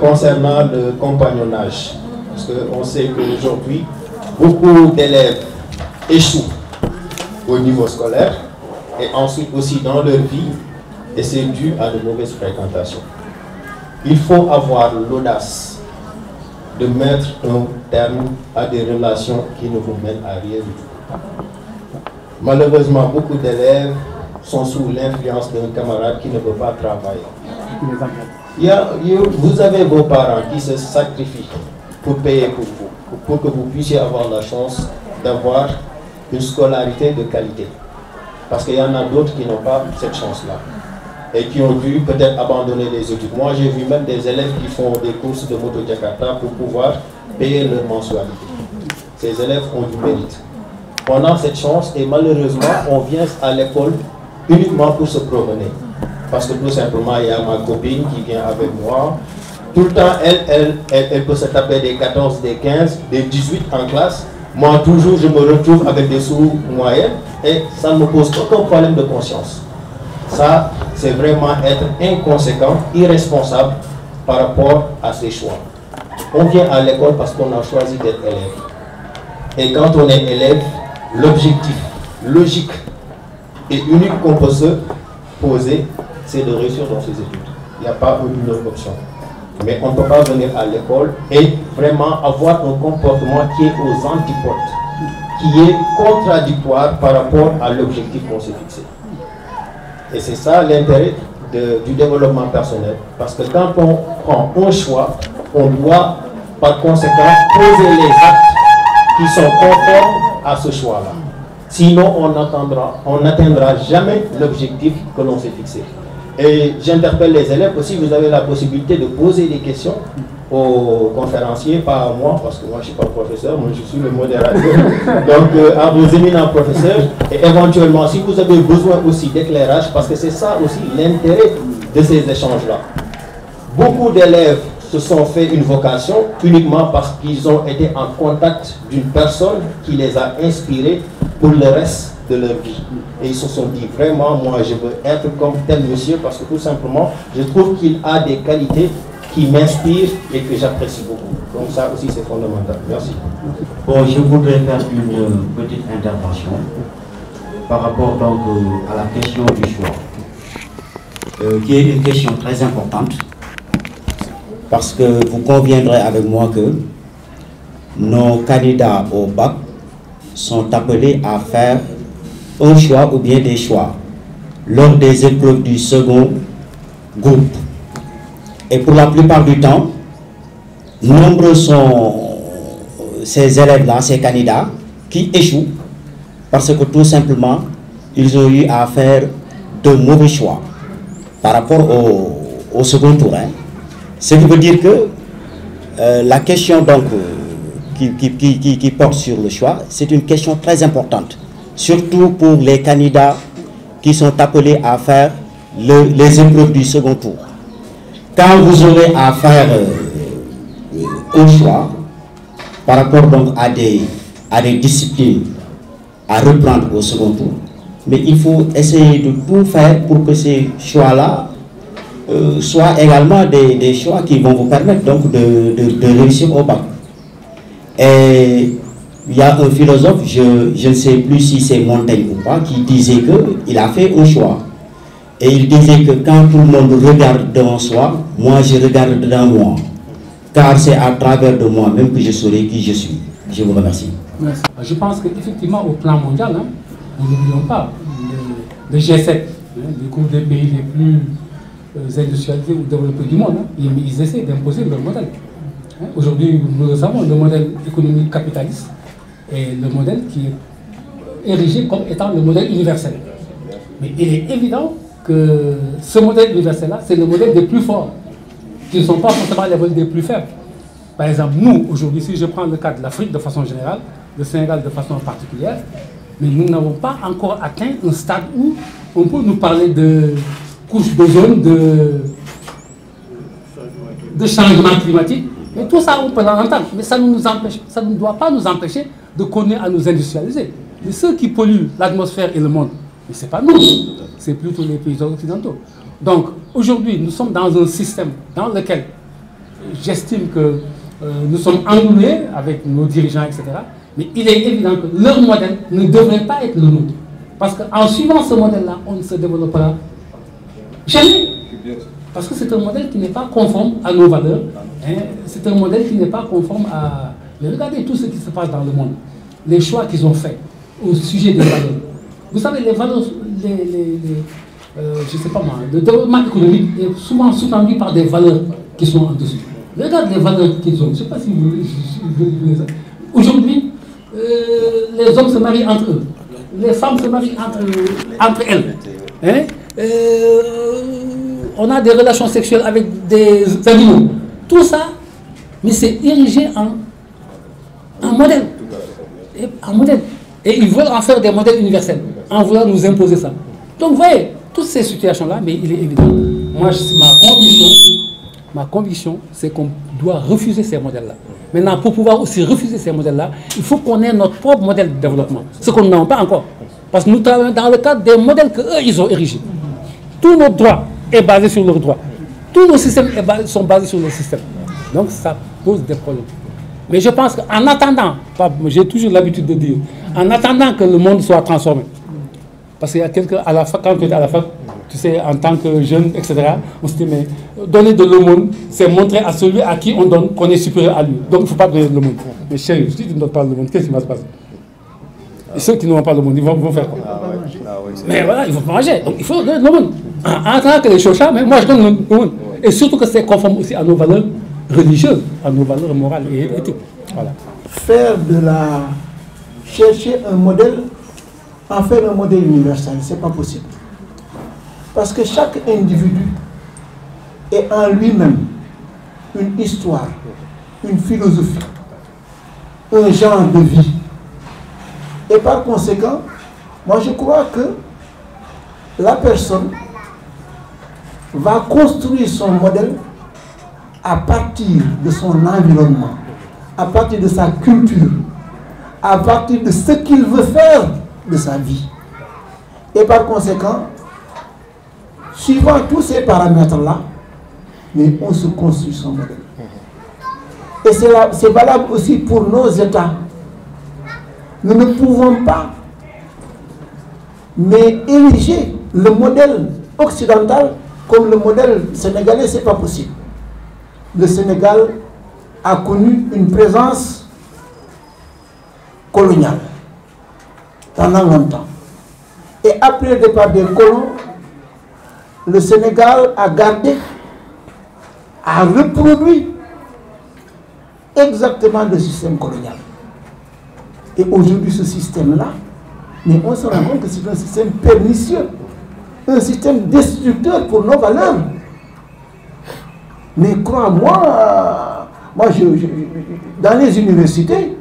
A: concernant le compagnonnage. Parce qu'on sait qu'aujourd'hui, beaucoup d'élèves échouent au niveau scolaire et ensuite aussi dans leur vie, et c'est dû à de mauvaises fréquentations. Il faut avoir l'audace de mettre un terme à des relations qui ne vous mènent à rien du tout. Malheureusement, beaucoup d'élèves sont sous l'influence d'un camarade qui ne veut pas travailler. Vous avez vos parents qui se sacrifient pour payer pour vous, pour que vous puissiez avoir la chance d'avoir une scolarité de qualité. Parce qu'il y en a d'autres qui n'ont pas cette chance-là et qui ont dû peut-être abandonner les études. Moi, j'ai vu même des élèves qui font des courses de moto Jakarta pour pouvoir payer leur mensualité. Ces élèves ont du mérite. On a cette chance et malheureusement, on vient à l'école uniquement pour se promener. Parce que tout simplement, il y a ma copine qui vient avec moi. Tout le temps, elle peut se taper des 14, des 15, des 18 en classe. Moi, toujours, je me retrouve avec des sous moyennes et ça ne me pose aucun problème de conscience. Ça, c'est vraiment être inconséquent, irresponsable par rapport à ses choix. On vient à l'école parce qu'on a choisi d'être élève. Et quand on est élève, l'objectif logique et unique qu'on peut se poser, c'est de réussir dans ses études. Il n'y a pas une autre option. Mais on ne peut pas venir à l'école et vraiment avoir un comportement qui est aux antipodes, qui est contradictoire par rapport à l'objectif qu'on s'est fixé. Et c'est ça l'intérêt du développement personnel. Parce que quand on prend un choix, on doit par conséquent poser les actes qui sont conformes à ce choix-là. Sinon, on n'atteindra jamais l'objectif que l'on s'est fixé. Et j'interpelle les élèves aussi, vous avez la possibilité de poser des questions aux conférenciers, pas à moi, parce que moi je ne suis pas professeur, moi je suis le modérateur. Donc à vos éminents professeurs, et éventuellement si vous avez besoin aussi d'éclairage, parce que c'est ça aussi l'intérêt de ces échanges-là. Beaucoup d'élèves se sont fait une vocation uniquement parce qu'ils ont été en contact d'une personne qui les a inspirés pour le reste de leur vie. Et ils se sont dit vraiment, moi je veux être comme tel monsieur parce que tout simplement, je trouve qu'il a des qualités qui m'inspirent et que j'apprécie beaucoup. Donc ça aussi c'est fondamental. Merci.
D: Bon, je voudrais faire une petite intervention par rapport donc à la question du choix, qui est une question très importante, parce que vous conviendrez avec moi que nos candidats au bac sont appelés à faire un choix ou bien des choix lors des épreuves du second groupe. Et pour la plupart du temps, nombreux sont ces élèves-là, ces candidats, qui échouent parce que tout simplement, ils ont eu à faire de mauvais choix par rapport au second tour. Hein. Ce qui veut dire que la question donc, qui porte sur le choix, c'est une question très importante, surtout pour les candidats qui sont appelés à faire les épreuves du second tour. Quand vous aurez à faire un choix par rapport donc à des disciplines à reprendre au second tour, mais il faut essayer de tout faire pour que ces choix-là soient également des choix qui vont vous permettre donc de réussir au bac. Et il y a un philosophe, je ne sais plus si c'est Montaigne ou pas, qui disait qu'il a fait un choix. Et il disait que quand tout le monde regarde devant soi, moi je regarde devant moi. Car c'est à travers de moi même que je saurai qui je suis. Je vous remercie.
C: Merci. Je pense qu'effectivement, au plan mondial, hein, nous n'oublions pas le G7, le groupe des pays les plus industrialisés ou développés du monde. Hein, ils essaient d'imposer leur modèle. Aujourd'hui, nous le savons, le modèle économique capitaliste est le modèle qui est érigé comme étant le modèle universel. Mais il est évident que ce modèle universel-là, c'est le modèle des plus forts, qui ne sont pas forcément les modèles des plus faibles. Par exemple, nous, aujourd'hui, si je prends le cas de l'Afrique de façon générale, le Sénégal de façon particulière, mais nous n'avons pas encore atteint un stade où on peut nous parler de couche d'ozone, de changement climatique. Mais tout ça, on peut l'entendre. Mais ça ne doit pas nous empêcher de connaître à nous industrialiser. Mais ceux qui polluent l'atmosphère et le monde, ce n'est pas nous, c'est plutôt les pays occidentaux. Donc, aujourd'hui, nous sommes dans un système dans lequel j'estime que nous sommes englués avec nos dirigeants, etc. Mais il est évident que leur modèle ne devrait pas être le nôtre. Parce qu'en suivant ce modèle-là, on ne se développera jamais. Parce que c'est un modèle qui n'est pas conforme à nos valeurs. Hein. C'est un modèle qui n'est pas conforme à... Mais regardez tout ce qui se passe dans le monde. Les choix qu'ils ont faits au sujet des valeurs. Vous savez, les valeurs, je ne sais pas moi, le développement économique est souvent sous-tendu par des valeurs qui sont en dessous. Regardez les valeurs qu'ils ont. Je ne sais pas si vous... Aujourd'hui, les hommes se marient entre eux. Les femmes se marient entre elles. Hein? On a des relations sexuelles avec des animaux. Tout ça, mais c'est érigé en modèle. Et ils veulent en faire des modèles universels, en voulant nous imposer ça. Donc, vous voyez, toutes ces situations-là, mais il est évident. Moi, ma conviction, c'est qu'on doit refuser ces modèles-là. Maintenant, pour pouvoir aussi refuser ces modèles-là, il faut qu'on ait notre propre modèle de développement. Ce qu'on n'a pas encore. Parce que nous travaillons dans le cadre des modèles qu'eux, ils ont érigés. Tout notre droit est basé sur leur droit. Tous nos systèmes sont basés sur leur système. Donc, ça pose des problèmes. Mais je pense qu'en attendant, j'ai toujours l'habitude de dire, en attendant que le monde soit transformé, parce qu'il y a quelqu'un à la fac, quand tu es à la fac, tu sais, en tant que jeune, etc., on se dit, mais donner de l'aumône, c'est montrer à celui à qui on donne qu'on est supérieur à lui. Donc il ne faut pas donner de l'aumône. Mais chérie, si tu ne donnes pas de l'aumône, qu'est-ce qui va se passer? Et ceux qui n'ont pas de l'aumône, ils vont faire quoi? Mais voilà, ils vont manger. Donc il faut donner de l'aumône. En attendant que les chochas, mais moi je donne de l'aumône. Et surtout que c'est conforme aussi à nos valeurs religieuses, à nos valeurs morales et éthiques. Voilà.
B: Chercher un modèle, en faire un modèle universel, ce n'est pas possible. Parce que chaque individu est en lui-même une histoire, une philosophie, un genre de vie. Et par conséquent, moi je crois que la personne va construire son modèle à partir de son environnement, à partir de sa culture, à partir de ce qu'il veut faire de sa vie. Et par conséquent, suivant tous ces paramètres-là, mais on se construit son modèle. Et c'est valable aussi pour nos États. Nous ne pouvons pas mais ériger le modèle occidental comme le modèle sénégalais, ce n'est pas possible. Le Sénégal a connu une présence coloniale pendant longtemps. Et après le départ des colons, le Sénégal a gardé, a reproduit exactement le système colonial. Et aujourd'hui, ce système-là, mais on se rend compte que c'est un système pernicieux, un système destructeur pour nos valeurs. Mais crois-moi, dans les universités,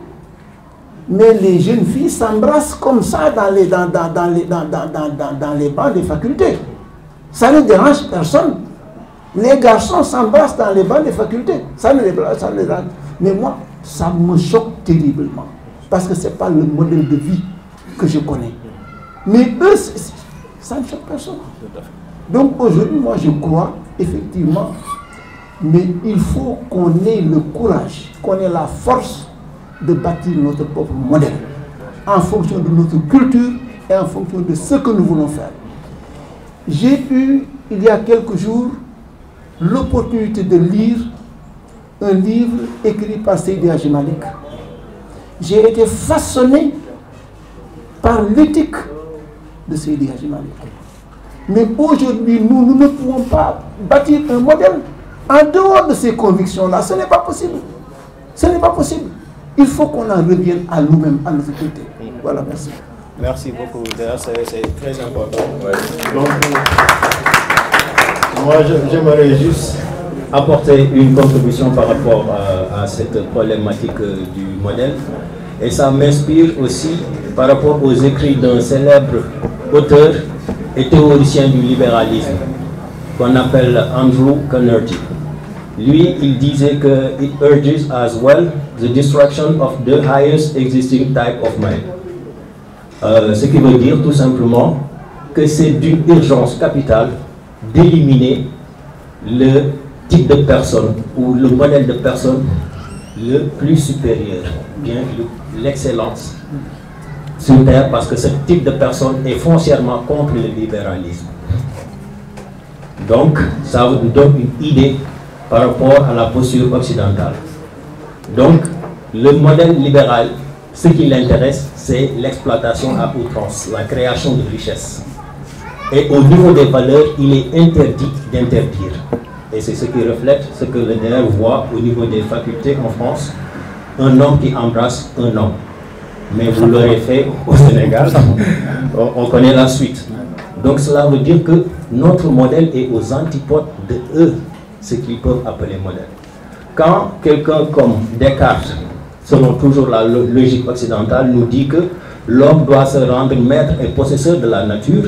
B: mais les jeunes filles s'embrassent comme ça dans les bancs des facultés. Ça ne dérange personne. Les garçons s'embrassent dans les bancs des facultés. Ça ne les dérange. Mais moi, ça me choque terriblement. Parce que ce n'est pas le modèle de vie que je connais. Mais eux, ça ne choque personne. Donc aujourd'hui, moi je crois, effectivement, mais il faut qu'on ait le courage, qu'on ait la force de bâtir notre propre modèle en fonction de notre culture et en fonction de ce que nous voulons faire. J'ai eu, il y a quelques jours, l'opportunité de lire un livre écrit par Seydi Hadji Malick. J'ai été façonné par l'éthique de Seydi Hadji Malick. Mais aujourd'hui, nous ne pouvons pas bâtir un modèle en dehors de ces convictions-là. Ce n'est pas possible. Ce n'est pas possible. Il faut qu'on en revienne à nous-mêmes, à nos autorités. Voilà, merci.
A: Merci beaucoup. D'ailleurs, c'est très important. Ouais. Donc, moi, j'aimerais juste apporter une contribution par rapport à cette problématique du modèle. Et ça m'inspire aussi par rapport aux écrits d'un célèbre auteur et théoricien du libéralisme qu'on appelle Andrew Carnegie. Lui, il disait que it urges as well the destruction of the highest existing type of man. Ce qui veut dire tout simplement que c'est d'une urgence capitale d'éliminer le type de personne ou le modèle de personne le plus supérieur, bien l'excellence sur Terre, parce que ce type de personne est foncièrement contre le libéralisme. Donc, ça vous donne une idée par rapport à la posture occidentale. Donc, le modèle libéral, ce qui l'intéresse, c'est l'exploitation à outrance, la création de richesses. Et au niveau des valeurs, il est interdit d'interdire. Et c'est ce qui reflète ce que le NER voit au niveau des facultés en France. Un homme qui embrasse un homme. Mais vous l'aurez fait au Sénégal, on connaît la suite. Donc cela veut dire que notre modèle est aux antipodes de eux, ce qu'ils peuvent appeler modèle. Quand quelqu'un comme Descartes, selon toujours la logique occidentale, nous dit que l'homme doit se rendre maître et possesseur de la nature,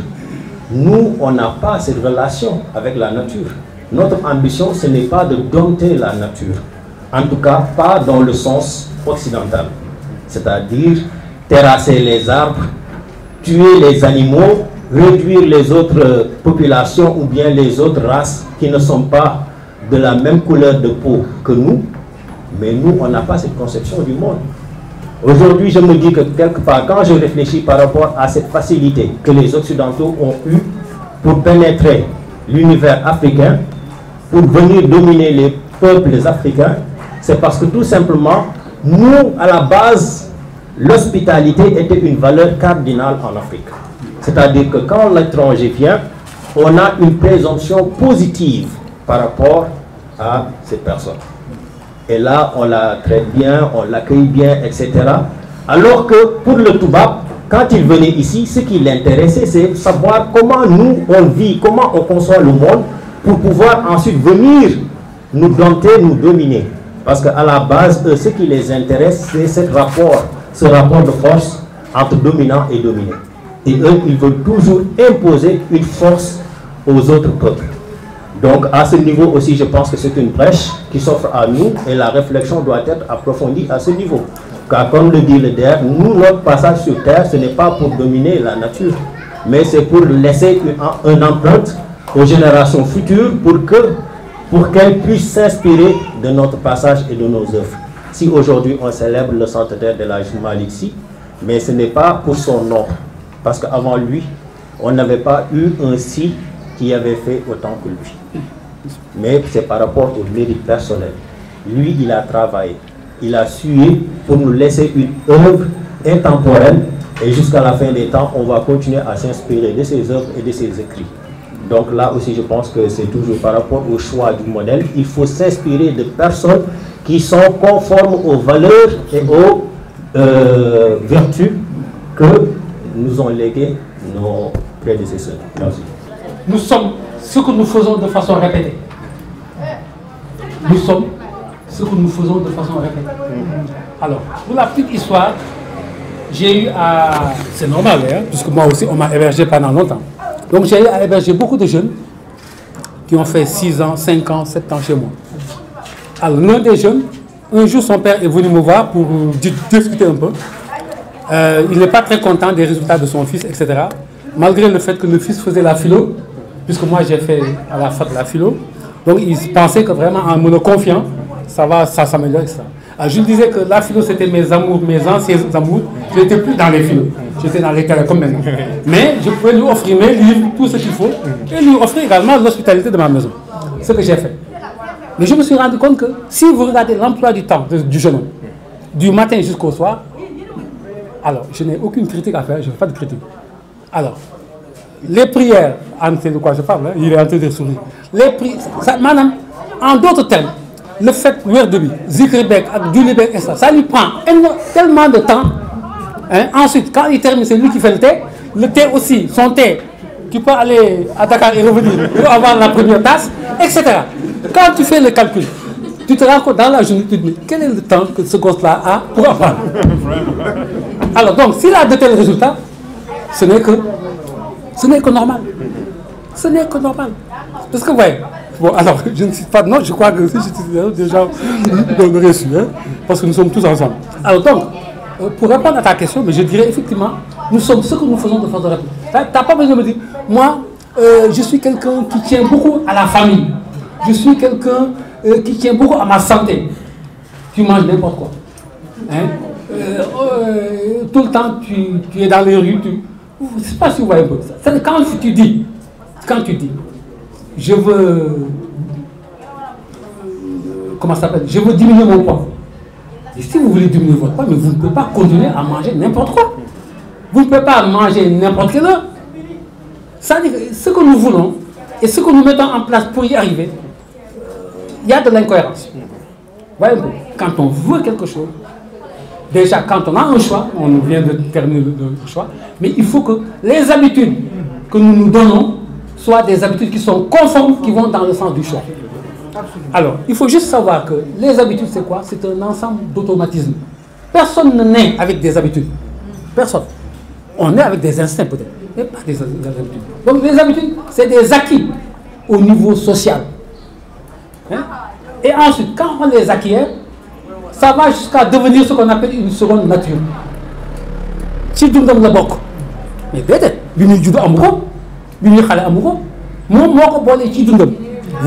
A: nous, on n'a pas cette relation avec la nature. Notre ambition, ce n'est pas de dompter la nature. En tout cas, pas dans le sens occidental. C'est-à-dire terrasser les arbres, tuer les animaux, réduire les autres populations ou bien les autres races qui ne sont pas de la même couleur de peau que nous. Mais nous, on n'a pas cette conception du monde. Aujourd'hui, je me dis que quelque part, quand je réfléchis par rapport à cette facilité que les Occidentaux ont eue pour pénétrer l'univers africain, pour venir dominer les peuples africains, c'est parce que tout simplement, nous, à la base, l'hospitalité était une valeur cardinale en Afrique. C'est-à-dire que quand l'étranger vient, on a une présomption positive par rapport à cette personne. Et là, on la traite bien, on l'accueille bien, etc. Alors que pour le Toubab, quand il venait ici, ce qui l'intéressait, c'est savoir comment nous, on vit, comment on conçoit le monde, pour pouvoir ensuite venir nous dompter, nous dominer. Parce qu'à la base, eux, ce qui les intéresse, c'est ce rapport de force entre dominant et dominé. Et eux, ils veulent toujours imposer une force aux autres peuples. Donc, à ce niveau aussi, je pense que c'est une brèche qui s'offre à nous et la réflexion doit être approfondie à ce niveau. Car comme le dit le DER, nous, notre passage sur Terre, ce n'est pas pour dominer la nature, mais c'est pour laisser une empreinte aux générations futures pour qu'elles puissent s'inspirer de notre passage et de nos œuvres. Si aujourd'hui on célèbre le centenaire de l'Hadj Malick Sy, mais ce n'est pas pour son nom, parce qu'avant lui, on n'avait pas eu un Sy qui avait fait autant que lui. Mais c'est par rapport au mérite personnel. Lui, il a travaillé, il a sué pour nous laisser une œuvre intemporelle et jusqu'à la fin des temps, on va continuer à s'inspirer de ses œuvres et de ses écrits. Donc là aussi, je pense que c'est toujours par rapport au choix du modèle. Il faut s'inspirer de personnes qui sont conformes aux valeurs et aux vertus que nous ont léguées nos prédécesseurs. Merci.
C: Nous sommes ce que nous faisons de façon répétée. Nous sommes ce que nous faisons de façon répétée. Alors, pour la petite histoire, j'ai eu à... C'est normal, hein, puisque moi aussi, on m'a hébergé pendant longtemps. Donc j'ai eu à héberger beaucoup de jeunes qui ont fait 6 ans, 5 ans, 7 ans chez moi. Alors l'un des jeunes, un jour son père est venu me voir pour discuter un peu. Il n'est pas très content des résultats de son fils, etc. Malgré le fait que le fils faisait la philo, puisque moi j'ai fait à la fac la philo. Donc il pensait que vraiment en me le confiant, ça s'améliorer, etc. Alors, je lui disais que la philo c'était mes amours, mes anciens amours. Je n'étais plus dans les philos, j'étais dans les télécoms maintenant. Mais je pouvais lui offrir mes livres, tout ce qu'il faut, et lui offrir également l'hospitalité de ma maison. Ce que j'ai fait. Mais je me suis rendu compte que si vous regardez l'emploi du temps du jeune homme, du matin jusqu'au soir, alors je n'ai aucune critique à faire, je ne fais pas de critique. Alors, les prières, c'est de quoi je parle, hein, il est en train de sourire. Les prières, madame, en d'autres termes, le fait Werdebi, Zikribek, Dulibek, et ça lui prend tellement de temps. Hein? Ensuite, quand il termine, c'est lui qui fait le thé aussi, son thé. Tu peux aller à Dakar et revenir pour avoir la première tasse, etc. Quand tu fais le calcul, tu te rends compte dans la journée, tu te dis quel est le temps que ce gosse-là a pour apprendre. Alors donc, s'il a de tels résultats, ce n'est que normal. Ce n'est que normal. Parce que, ouais, bon, alors, je ne cite pas de nom, je crois que si je cite déjà, on aurait su, hein, parce que nous sommes tous ensemble. Alors donc, pour répondre à ta question, mais je dirais effectivement, nous sommes ce que nous faisons de façon rapide. Tu n'as pas besoin de me dire, moi, je suis quelqu'un qui tient beaucoup à la famille. Je suis quelqu'un qui tient beaucoup à ma santé. Tu manges n'importe quoi. Hein? Tout le temps, tu es dans les rues. Je ne sais pas si vous voyez un peu ça. C'est quand tu dis, je veux, comment ça s'appelle, je veux diminuer mon poids. Et si vous voulez diminuer votre poids, mais vous ne pouvez pas continuer à manger n'importe quoi. Vous ne pouvez pas manger n'importe quelle heure. Ça veut dire que ce que nous voulons et ce que nous mettons en place pour y arriver, il y a de l'incohérence. Voyez un peu, quand on veut quelque chose, déjà quand on a un choix, on vient de terminer le choix, mais il faut que les habitudes que nous nous donnons soient des habitudes qui sont conformes, qui vont dans le sens du choix. Alors, il faut juste savoir que les habitudes, c'est quoi? C'est un ensemble d'automatismes. Personne ne naît avec des habitudes. Personne. On est avec des instincts peut-être, mais pas des habitudes. Donc les habitudes, c'est des acquis au niveau social. Hein? Et ensuite, quand on les acquiert, ça va jusqu'à devenir ce qu'on appelle une seconde nature. Si tu me donnes le boc, mais peut-être, amoureux, vous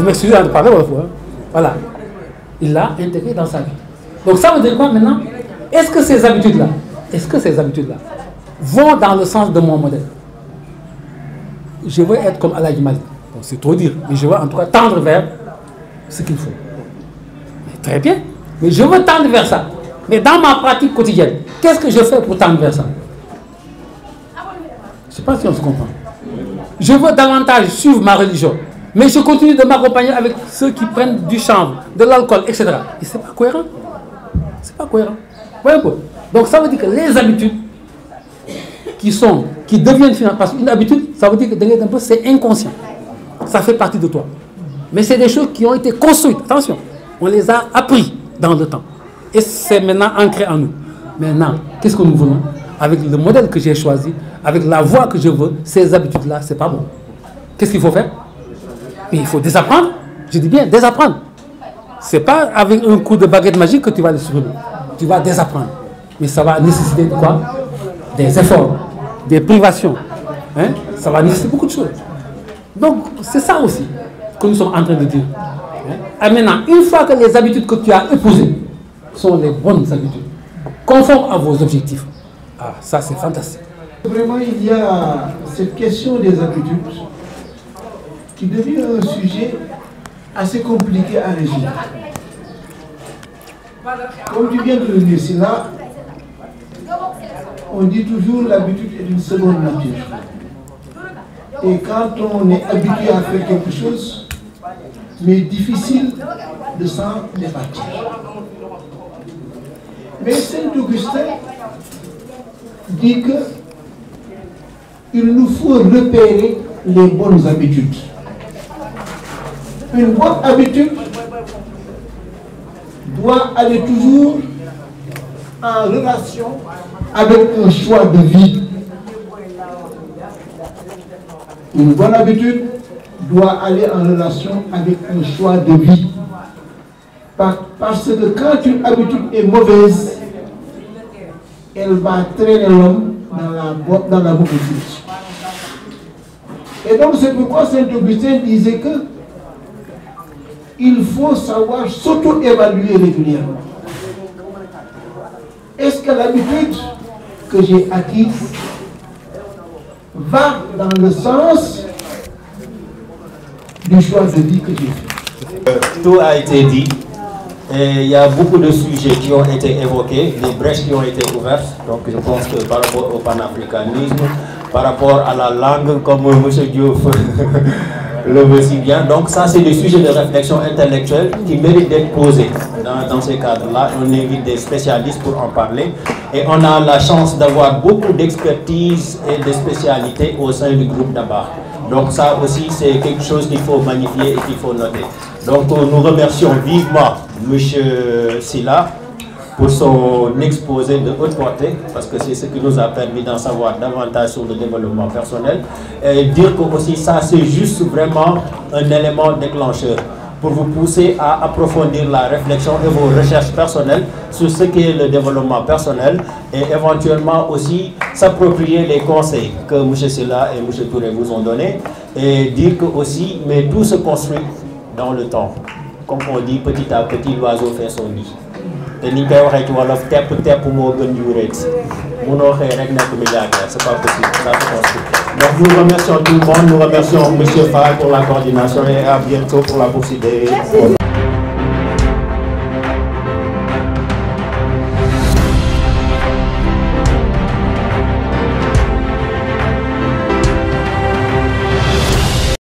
C: m'excusez de parler voilà. Voilà. Il l'a intégré dans sa vie. Donc ça veut dire quoi maintenant? Est-ce que ces habitudes-là vont dans le sens de mon modèle? Je veux être comme Aladji Malik. Bon, c'est trop dire, mais je veux en tout cas tendre vers ce qu'il faut. Mais très bien. Mais je veux tendre vers ça. Mais dans ma pratique quotidienne, qu'est-ce que je fais pour tendre vers ça? Je ne sais pas si on se comprend. Je veux davantage suivre ma religion, mais je continue de m'accompagner avec ceux qui prennent du chanvre, de l'alcool, etc. Et ce n'est pas cohérent. C'est pas cohérent. Voyez un peu. Donc ça veut dire que les habitudes qui deviennent finalement, parce qu'une habitude, ça veut dire que c'est inconscient. Ça fait partie de toi. Mais c'est des choses qui ont été construites. Attention, on les a appris dans le temps. Et c'est maintenant ancré en nous. Maintenant, qu'est-ce que nous voulons? Avec le modèle que j'ai choisi, avec la voie que je veux, ces habitudes-là, c'est pas bon. Qu'est-ce qu'il faut faire? Mais il faut désapprendre. Je dis bien désapprendre. C'est pas avec un coup de baguette magique que tu vas les supprimer. Tu vas désapprendre. Mais ça va nécessiter quoi? Des efforts, des privations. Hein? Ça va nécessiter beaucoup de choses. Donc, c'est ça aussi que nous sommes en train de dire. Et maintenant, une fois que les habitudes que tu as épousées sont les bonnes habitudes, conformes à vos objectifs, ah, ça c'est fantastique.
B: Vraiment, il y a cette question des habitudes qui devient un sujet assez compliqué à résoudre. Comme tu viens de le dire, c'est là, on dit toujours l'habitude est une seconde nature. Et quand on est habitué à faire quelque chose, mais difficile de s'en départir. Mais Saint-Augustin dit que il nous faut repérer les bonnes habitudes. Une bonne habitude doit aller toujours en relation avec un choix de vie. Une bonne habitude doit aller en relation avec un choix de vie. Parce que quand une habitude est mauvaise, elle va traîner l'homme dans la mauvaise. Et donc c'est pourquoi Saint-Augustin disait que il faut savoir s'auto-évaluer régulièrement. Est-ce que l'habitude que j'ai acquise va dans le sens du choix de vie que j'ai fait?
A: Tout a été dit. Et il y a beaucoup de sujets qui ont été évoqués, des brèches qui ont été ouvertes. Donc je pense que par rapport au panafricanisme, par rapport à la langue, comme M. Diouf le veut si bien. Donc ça, c'est des sujets de réflexion intellectuelle qui méritent d'être posés dans ces cadres-là. On invite des spécialistes pour en parler. Et on a la chance d'avoir beaucoup d'expertise et de spécialités au sein du groupe d'Abar. Donc ça aussi, c'est quelque chose qu'il faut magnifier et qu'il faut noter. Donc nous remercions vivement M. Sylla pour son exposé de haute portée, parce que c'est ce qui nous a permis d'en savoir davantage sur le développement personnel. Et dire que aussi ça, c'est juste vraiment un élément déclencheur pour vous pousser à approfondir la réflexion et vos recherches personnelles sur ce qu'est le développement personnel et éventuellement aussi s'approprier les conseils que M. Sylla et M. Touré vous ont donnés et dire que aussi, mais tout se construit dans le temps. Comme on dit, petit à petit, l'oiseau fait son nid. Et ni koy waxee ci wolof tepp tepp moo gën juureet munoo xëy rek nekk milliardaire, c'est pas possible, ça se construit. Donc nous remercions tout le monde, nous remercions M. Fall pour la coordination et à bientôt pour la poursuite des